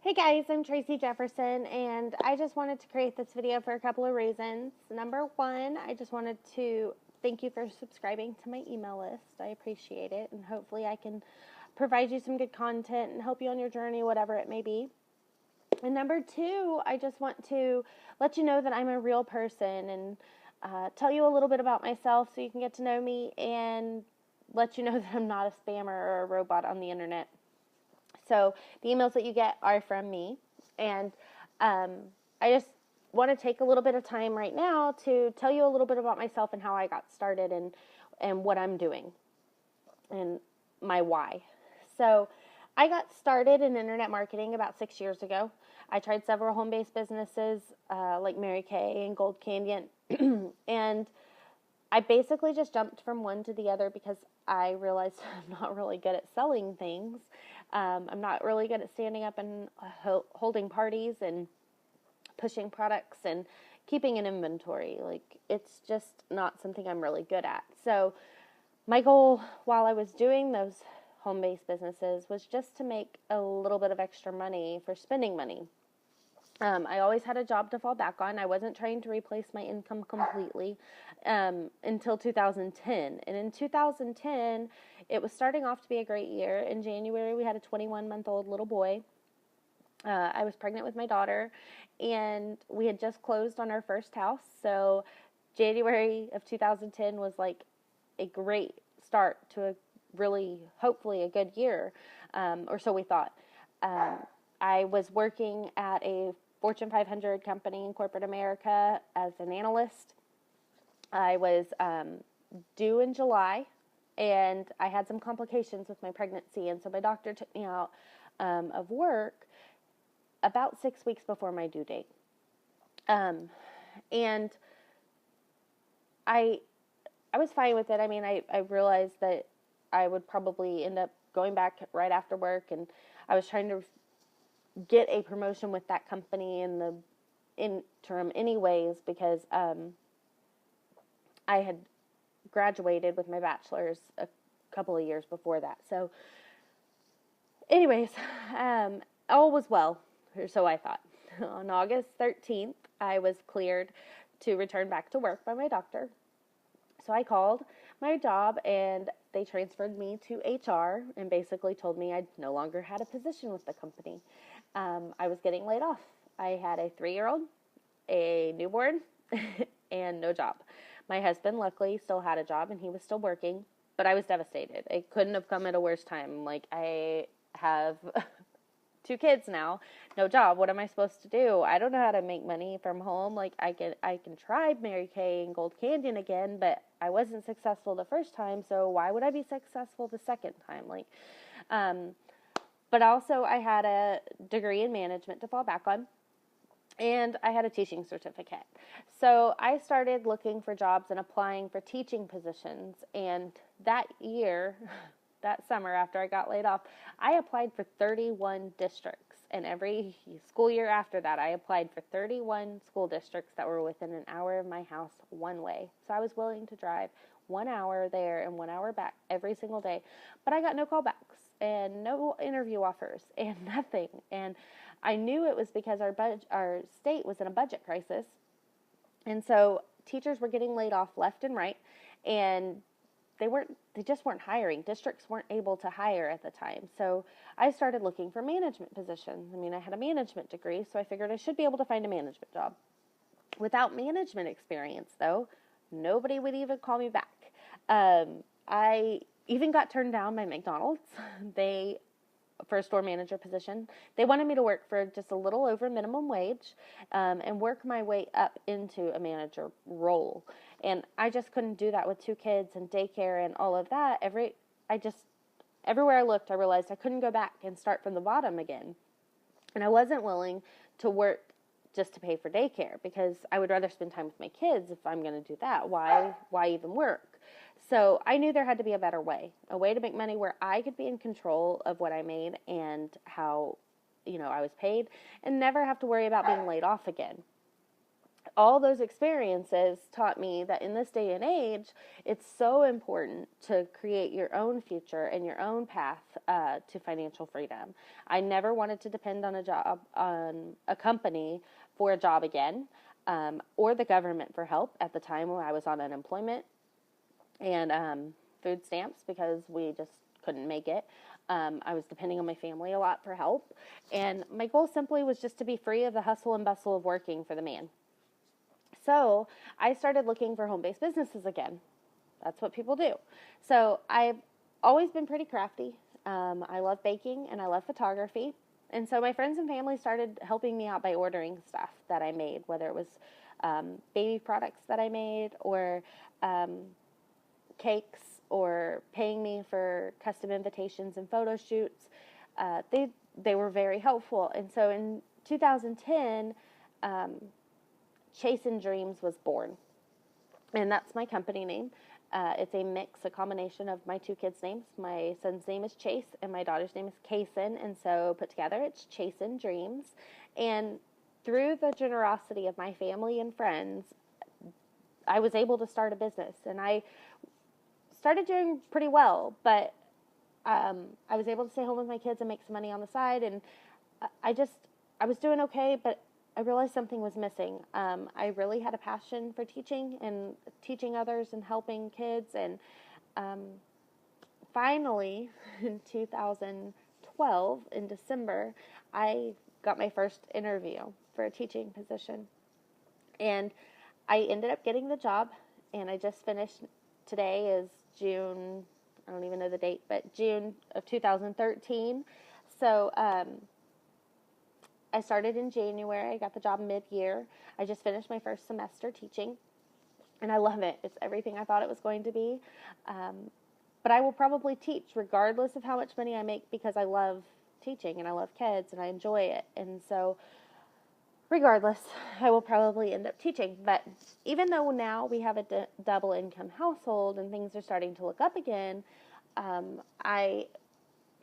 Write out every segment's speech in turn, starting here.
Hey guys, I'm Tracey Jefferson, and I just wanted to create this video for a couple of reasons. Number one, I just wanted to thank you for subscribing to my email list. I appreciate it, and hopefully I can provide you some good content and help you on your journey, whatever it may be. And number two, I just want to let you know that I'm a real person and tell you a little bit about myself so you can get to know me and let you know that I'm not a spammer or a robot on the internet. So the emails that you get are from me, and I just want to take a little bit of time right now to tell you a little bit about myself and how I got started and what I'm doing and my why. So I got started in internet marketing about 6 years ago. I tried several home-based businesses like Mary Kay and Gold Canyon, and I basically just jumped from one to the other because I realized I'm not really good at selling things. I'm not really good at standing up and holding parties and pushing products and keeping an inventory. Like, it's just not something I'm really good at. So my goal while I was doing those home-based businesses was just to make a little bit of extra money for spending money. I always had a job to fall back on. I wasn't trying to replace my income completely until 2010. And in 2010, it was starting off to be a great year. In January, we had a 21-month-old little boy. I was pregnant with my daughter, and we had just closed on our first house. So January of 2010 was like a great start to a really, hopefully, a good year, or so we thought. I was working at a Fortune 500 company in corporate America as an analyst. I was due in July, and I had some complications with my pregnancy, and so my doctor took me out of work about 6 weeks before my due date. And I was fine with it. I mean, I realized that I would probably end up going back right after work, and I was trying to get a promotion with that company in the interim anyways, because I had graduated with my bachelor's a couple of years before that. So anyways, all was well, or so I thought. On August 13th, I was cleared to return back to work by my doctor. So I called my job, and they transferred me to HR and basically told me I no longer had a position with the company. I was getting laid off. I had a 3-year-old, a newborn, and no job. My husband, luckily, still had a job, and he was still working, but I was devastated. It couldn't have come at a worse time. Like, I have 2 kids now, no job. What am I supposed to do? I don't know how to make money from home. Like, I can try Mary Kay and Gold Canyon again, but I wasn't successful the first time, so why would I be successful the second time? Like, but also I had a degree in management to fall back on, and I had a teaching certificate. So I started looking for jobs and applying for teaching positions, and that year, that summer after I got laid off, I applied for 31 districts, and every school year after that, I applied for 31 school districts that were within an hour of my house one way. So I was willing to drive 1 hour there and 1 hour back every single day, but I got no callbacks and no interview offers and nothing. And I knew it was because our state was in a budget crisis, and so teachers were getting laid off left and right, and they just weren't hiring. Districts weren't able to hire at the time. So I started looking for management positions. I mean, I had a management degree, so I figured I should be able to find a management job. Without management experience, though, nobody would even call me back. I even got turned down by McDonald's. For a store manager position. They wanted me to work for just a little over minimum wage and work my way up into a manager role. And I just couldn't do that with 2 kids and daycare and all of that. Everywhere I looked, I realized I couldn't go back and start from the bottom again. And I wasn't willing to work just to pay for daycare, because I would rather spend time with my kids if I'm going to do that. Why even work? So I knew there had to be a better way, a way to make money where I could be in control of what I made and how, I was paid, and never have to worry about being laid off again. all those experiences taught me that in this day and age, it's so important to create your own future and your own path to financial freedom. I never wanted to depend on a company for a job again, or the government for help at the time when I was on unemployment and food stamps because we just couldn't make it. I was depending on my family a lot for help. And my goal simply was just to be free of the hustle and bustle of working for the man. So I started looking for home-based businesses again. That's what people do. So I've always been pretty crafty. I love baking and I love photography. And so my friends and family started helping me out by ordering stuff that I made, whether it was baby products that I made or cakes or paying me for custom invitations and photo shoots. They were very helpful. And so in 2010, Chasing Dreams was born. And that's my company name. It's a mix, a combination of my two kids' names. My son's name is Chase, and my daughter's name is Kaysen. And so put together, it's Chasing Dreams. And through the generosity of my family and friends, I was able to start a business. And I started doing pretty well, but I was able to stay home with my kids and make some money on the side. And I was doing okay, but I realized something was missing. I really had a passion for teaching and teaching others and helping kids. And finally, in 2012, in December, I got my first interview for a teaching position. And I ended up getting the job, and I just finished. Today is June, I don't even know the date, but June of 2013. So, I started in January. I got the job mid-year. I just finished my first semester teaching, and I love it. It's everything I thought it was going to be. But I will probably teach regardless of how much money I make because I love teaching and I love kids and I enjoy it. And so regardless, I will probably end up teaching. But even though now we have a double income household and things are starting to look up again, I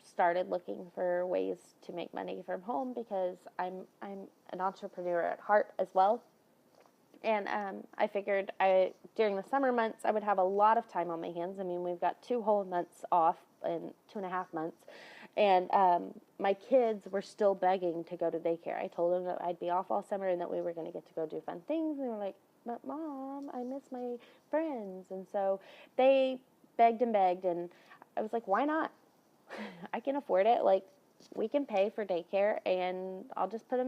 started looking for ways to make money from home because I'm an entrepreneur at heart as well. And I figured during the summer months, I would have a lot of time on my hands. I mean, we've got 2 whole months off in 2.5 months. And my kids were still begging to go to daycare. I told them that I'd be off all summer and that we were going to get to go do fun things. And they were like, but Mom, I miss my friends. And so they begged and begged. And I was like, why not? I can afford it. Like, we can pay for daycare and I'll just put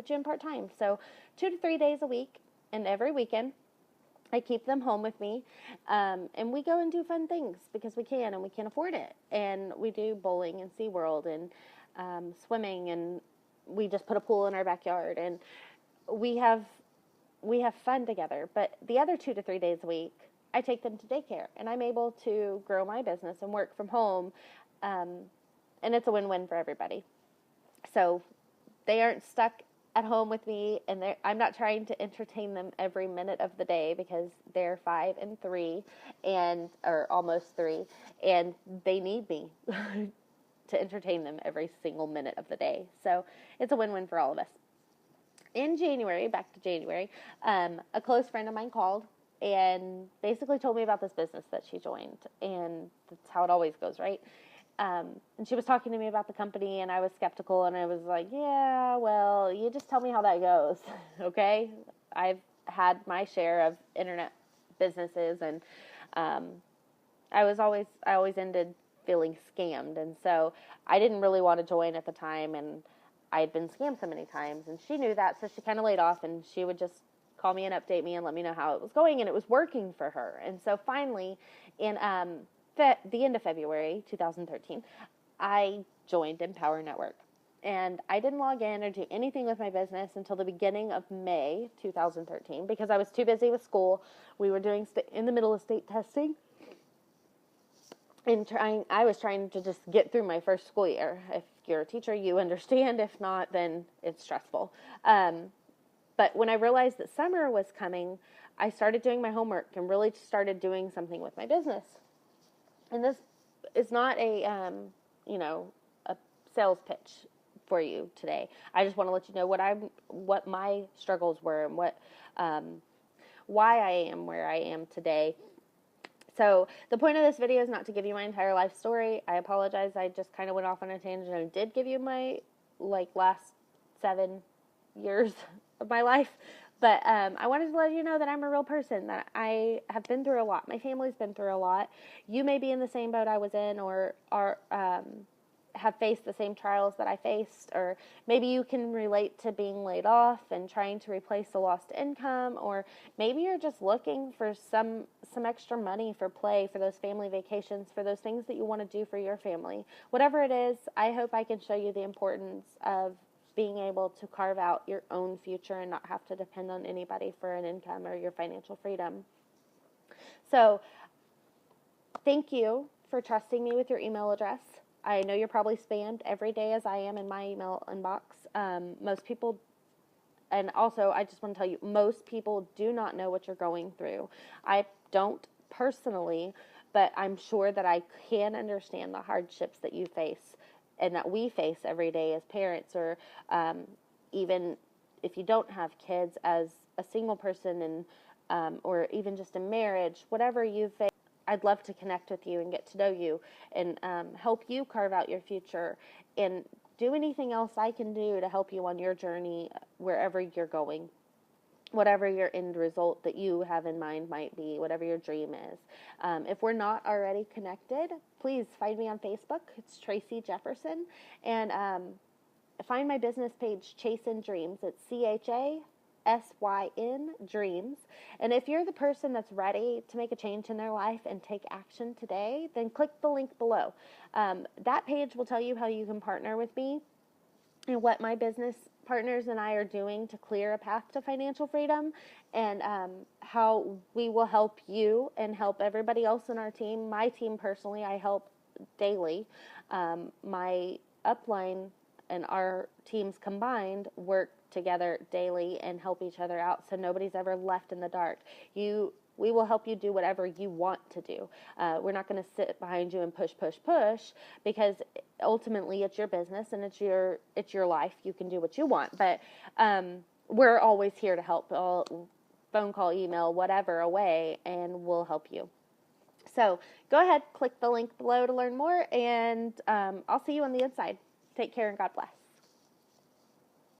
you in part-time. So 2 to 3 days a week and every weekend I keep them home with me. And we go and do fun things because we can and we can afford it. And we do bowling and SeaWorld and swimming, and we just put a pool in our backyard, and we have fun together. But the other 2 to 3 days a week, I take them to daycare and I'm able to grow my business and work from home. And it's a win-win for everybody. So they aren't stuck at home with me, and I'm not trying to entertain them every minute of the day because they're 5 and 3 or almost 3, and they need me to entertain them every single minute of the day. So it's a win-win for all of us. In January, back to January, a close friend of mine called and basically told me about this business that she joined, and that's how it always goes, right? And she was talking to me about the company, and I was skeptical, and I was like, yeah, well, you just tell me how that goes, okay? I've had my share of internet businesses, and I always ended feeling scammed, and so I didn't really want to join at the time, and I had been scammed so many times, and she knew that, so she kind of laid off, and she would just call me and update me and let me know how it was going, and it was working for her. And so finally, in the end of February 2013, I joined Empower Network. And I didn't log in or do anything with my business until the beginning of May 2013 because I was too busy with school. We were doing in the middle of state testing. And I was trying to just get through my first school year. If you're a teacher, you understand. If not, then it's stressful. But when I realized that summer was coming, I started doing my homework and really started doing something with my business. And this is not a sales pitch for you today. I just want to let you know what my struggles were and why I am where I am today. So the point of this video is not to give you my entire life story. I apologize. I just kind of went off on a tangent and did give you my last 7 years of my life. But I wanted to let you know that I'm a real person, that I have been through a lot. My family's been through a lot. You may be in the same boat I was in, or have faced the same trials that I faced, or maybe you can relate to being laid off and trying to replace the lost income, or maybe you're just looking for some extra money for play, for those family vacations, for those things that you want to do for your family. Whatever it is, I hope I can show you the importance of being able to carve out your own future and not have to depend on anybody for an income or your financial freedom. So, thank you for trusting me with your email address. I know you're probably spammed every day as I am in my email inbox. Most people, and also I just want to tell you, most people do not know what you're going through. I don't personally, but I'm sure that I can understand the hardships that you face and that we face every day as parents, or even if you don't have kids, as a single person, and or even just a marriage, whatever you face. I'd love to connect with you and get to know you and help you carve out your future and do anything else I can do to help you on your journey wherever you're going, whatever your end result that you have in mind might be, whatever your dream is. If we're not already connected, please find me on Facebook. It's Tracey Jefferson. And find my business page, Chasin Dreams. It's CHASYN Dreams. And if you're the person that's ready to make a change in their life and take action today, then click the link below. That page will tell you how you can partner with me and what my business partners and I are doing to clear a path to financial freedom, and how we will help you and help everybody else in our team. My team personally, I help daily. My upline and our teams combined work together daily and help each other out, so nobody's ever left in the dark. We will help you do whatever you want to do. We're not going to sit behind you and push, because ultimately it's your business and it's your life. You can do what you want, but we're always here to help. Phone call, email, whatever away, and we'll help you. So go ahead, click the link below to learn more, and I'll see you on the inside. Take care and God bless.